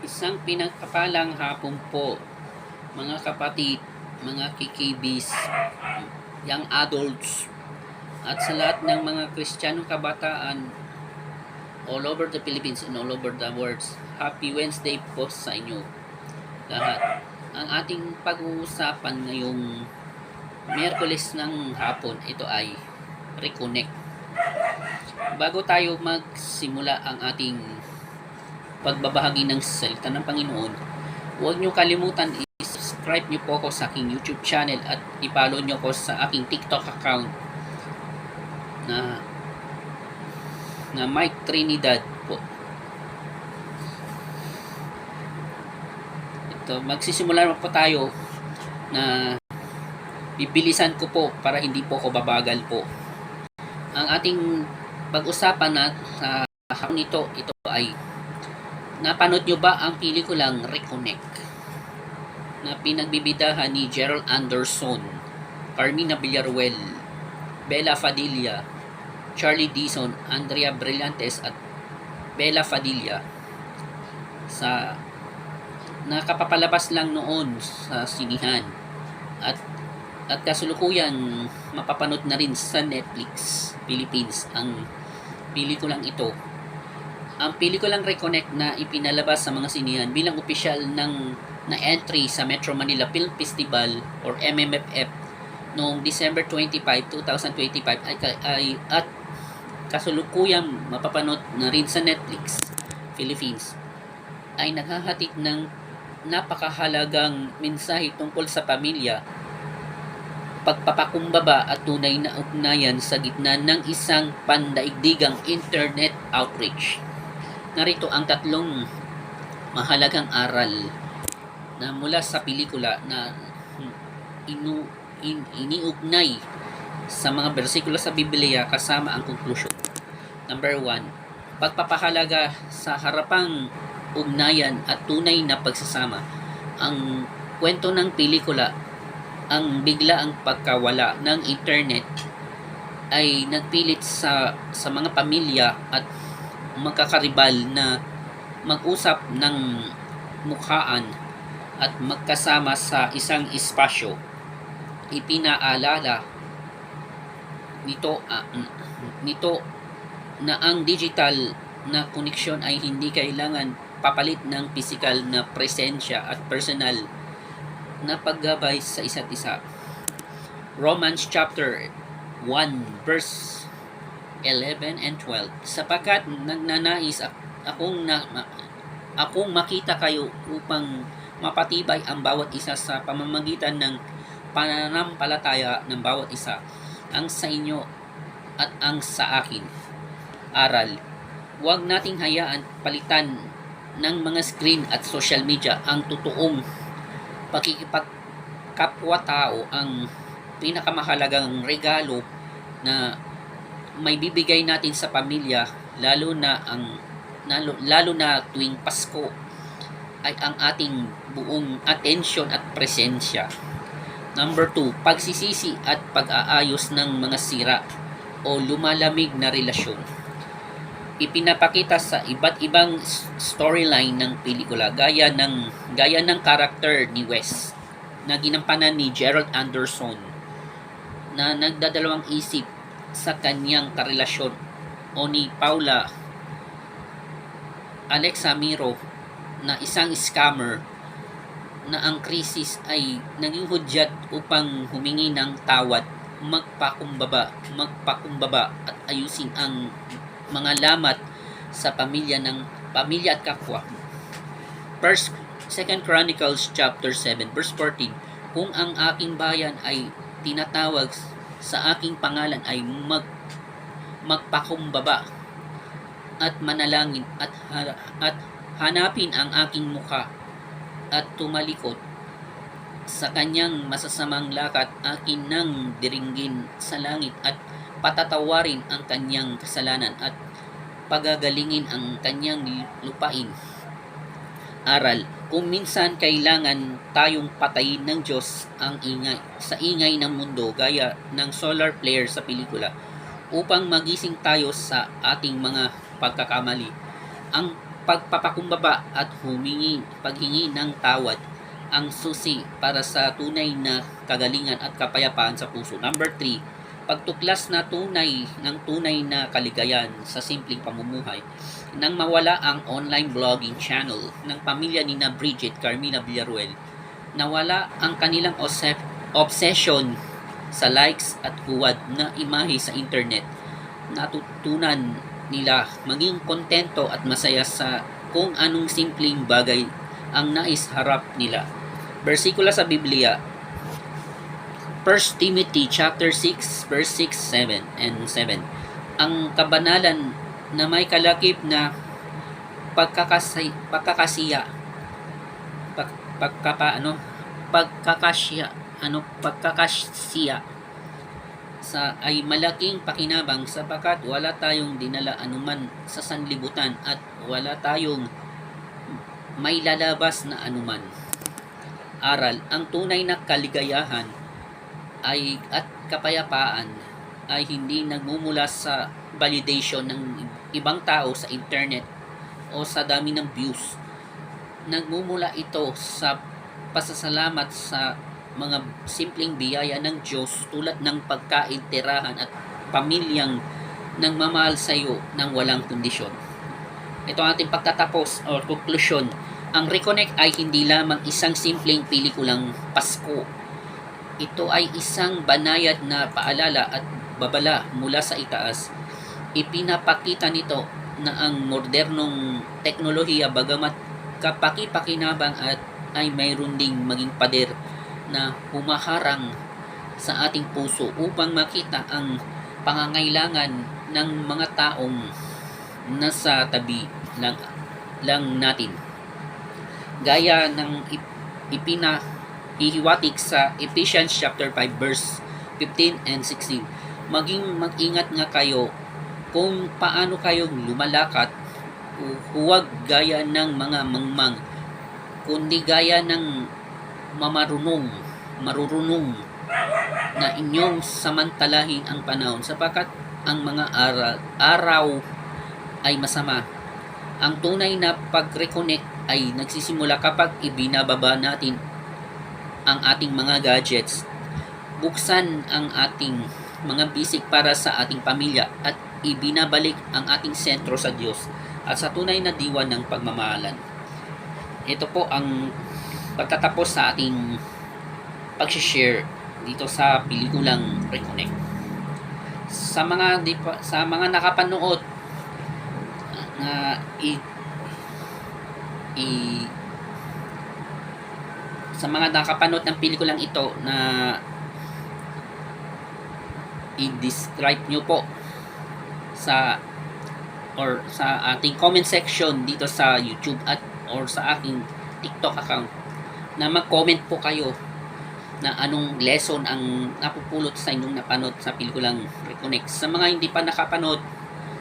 Isang pinagpapalang hapon po, mga kapatid, mga kikibis, young adults, at sa lahat ng mga Kristiyanong kabataan all over the Philippines and all over the world. Happy Wednesday po sa inyo lahat. Ang ating pag-uusapan ngayong Miyerkules ng hapon, ito ay reconnect. Bago tayo magsimula ang ating pagbabahagi ng salita ng Panginoon, huwag nyo kalimutan i-subscribe nyo po ako sa aking YouTube channel at i-follow nyo ko sa aking TikTok account na Mike Trinidad po. Ito, magsisimula po tayo na bibilisan ko po para hindi po ako babagal po. Ang ating pag-usapan na sa hapon ito ay napanood nyo ba ang pelikulang Reconnect na pinagbibidahan ni Gerald Anderson, Carmina Villarreal, Bella Padilla, Charlie Dizon, Andrea Brillantes at Bella Padilla sa nakapapalabas lang noon sa sinihan at kasulukuyang mapapanood na rin sa Netflix Philippines ang pelikulang ito. Ang pelikulang Reconnect na ipinalabas sa mga sinihan bilang opisyal na entry sa Metro Manila Film Festival or MMFF noong December 25, 2025 at kasulukuyang mapapanood na rin sa Netflix Philippines ay naghahatid ng napakahalagang mensahe tungkol sa pamilya, pagpapakumbaba at tunay na ugnayan sa gitna ng isang pandaigdigang internet outreach. Narito ang tatlong mahalagang aral na mula sa pelikula na iniugnay sa mga bersikulo sa Biblia kasama ang conclusion. Number 1, pagpapahalaga sa harapang ugnayan at tunay na pagsasama. Ang kwento ng pelikula, ang biglaang pagkawala ng internet ay nagpilit sa mga pamilya at magkakaribal na mag-usap ng mukhaan at magkasama sa isang espasyo. Ipinaalala nito na ang digital na koneksyon ay hindi kailangan papalit ng physical na presensya at personal na paggabay sa isa't isa. Romans chapter 1 verse 11 and 12, sapagkat nagnanais akong makita kayo upang mapatibay ang bawat isa sa pamamagitan ng pananampalataya ng bawat isa, ang sa inyo at ang sa akin. Aral, huwag nating hayaan palitan ng mga screen at social media ang totoong pakikipagkapwa-tao, ang pinakamahalagang regalo na may bibigay natin sa pamilya, lalo na tuwing Pasko, ay ang ating buong atensyon at presensya. Number 2, pagsisisi at pag-aayos ng mga sira o lumalamig na relasyon. Ipinapakita sa iba't ibang storyline ng pelikula gaya ng karakter ni Wes na ginampanan ni Gerald Anderson na nagdadalawang isip sa kanyang karelasyon, o ni Paula Alexamiro na isang scammer na ang krisis ay naging hudyat upang humingi ng tawad, magpakumbaba at ayusin ang mga lamat sa pamilya at kapwa. Second Chronicles chapter 7 verse 14, kung ang aking bayan ay tinatawag sa aking pangalan ay magpakumbaba at manalangin at hanapin ang aking mukha at tumalikod sa kanyang masasamang lakad, akin nang diringgin sa langit at patatawarin ang kanyang kasalanan at pagagalingin ang kanyang lupain. Aral, kung minsan kailangan tayong patayin ng Diyos ang ingay ng mundo gaya ng solar flare sa pelikula upang magising tayo sa ating mga pagkakamali, ang pagpapakumbaba at paghingi ng tawad ang susi para sa tunay na kagalingan at kapayapaan sa puso. Number 3, pagtuklas ng tunay na kaligayahan sa simpleng pamumuhay. Nang mawala ang online blogging channel ng pamilya ni na Bridget Carmina Villaruel, nawala ang kanilang obsession sa likes at huwad na imahe sa internet. Natutunan nila maging kontento at masaya sa kung anong simpleng bagay ang nais harap nila. Bersikulo sa Biblia, 1 Timothy chapter 6 verse 6, 7 and 7. Ang kabanalan na may kalakip na pagkakasiya sa ay malaking pakinabang sapagkat wala tayong dinala anuman sa sanlibutan at wala tayong may lalabas na anuman. Aral, ang tunay na kaligayahan at kapayapaan ay hindi nagmumula sa validation ng ibang tao sa internet o sa dami ng views. Nagmumula ito sa pasasalamat sa mga simpleng biyaya ng Diyos tulad ng pagkain, tirahan at pamilyang nagmamahal sa iyo ng walang kondisyon. Ito ang ating pagtatapos o conclusion. Ang Reconnect ay hindi lamang isang simpleng pelikulang Pasko. Ito ay isang banayad na paalala at babala mula sa itaas. Ipinapakita nito na ang modernong teknolohiya bagamat kapaki-pakinabang at ay mayroon ding maging pader na humaharang sa ating puso upang makita ang pangangailangan ng mga taong nasa tabi lang natin. Gaya ng ipinahihiwatig sa Ephesians chapter 5 verse 15 and 16. Maging mag-ingat nga kayo kung paano kayong lumalakad, huwag gaya ng mga mangmang, kundi gaya ng marurunong na inyong samantalahin ang panahon sapagkat ang mga araw ay masama. Ang tunay na pag-reconnect ay nagsisimula kapag ibinababa natin ang ating mga gadgets, buksan ang ating mga bisig para sa ating pamilya at ibinabalik ang ating sentro sa Diyos at sa tunay na diwa ng pagmamahalan. Ito po ang pagtatapos sa ating pag-share dito sa pelikulang Reconnect. Sa mga nakapanood na sa mga nakapanood ng pelikulang ito na i-describe nyo po sa ating comment section dito sa YouTube or sa aking TikTok account, na mag-comment po kayo na anong lesson ang napupulot sa inyong napanood sa pelikulang Reconnect. Sa mga hindi pa nakapanood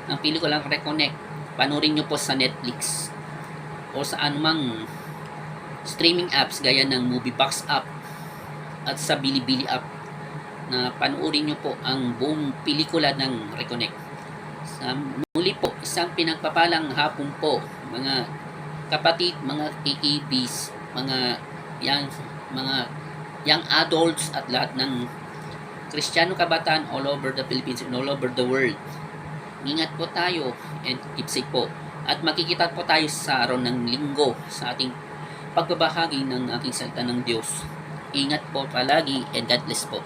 ng pelikulang Reconnect, panoorin nyo po sa Netflix o sa anumang streaming apps gaya ng MovieBox app at sa Bilibili app, na panoorin nyo po ang buong pelikula ng Reconnect. Muli po, isang pinagpapalang hapon po mga kapatid, mga KKBs, mga young adults at lahat ng Kristiyano kabataan all over the Philippines and all over the world. Ingat po tayo and keep safe po. At makikita po tayo sa araw ng linggo sa ating pagbabahagi ng aking salita ng Diyos. Ingat po palagi and God bless po.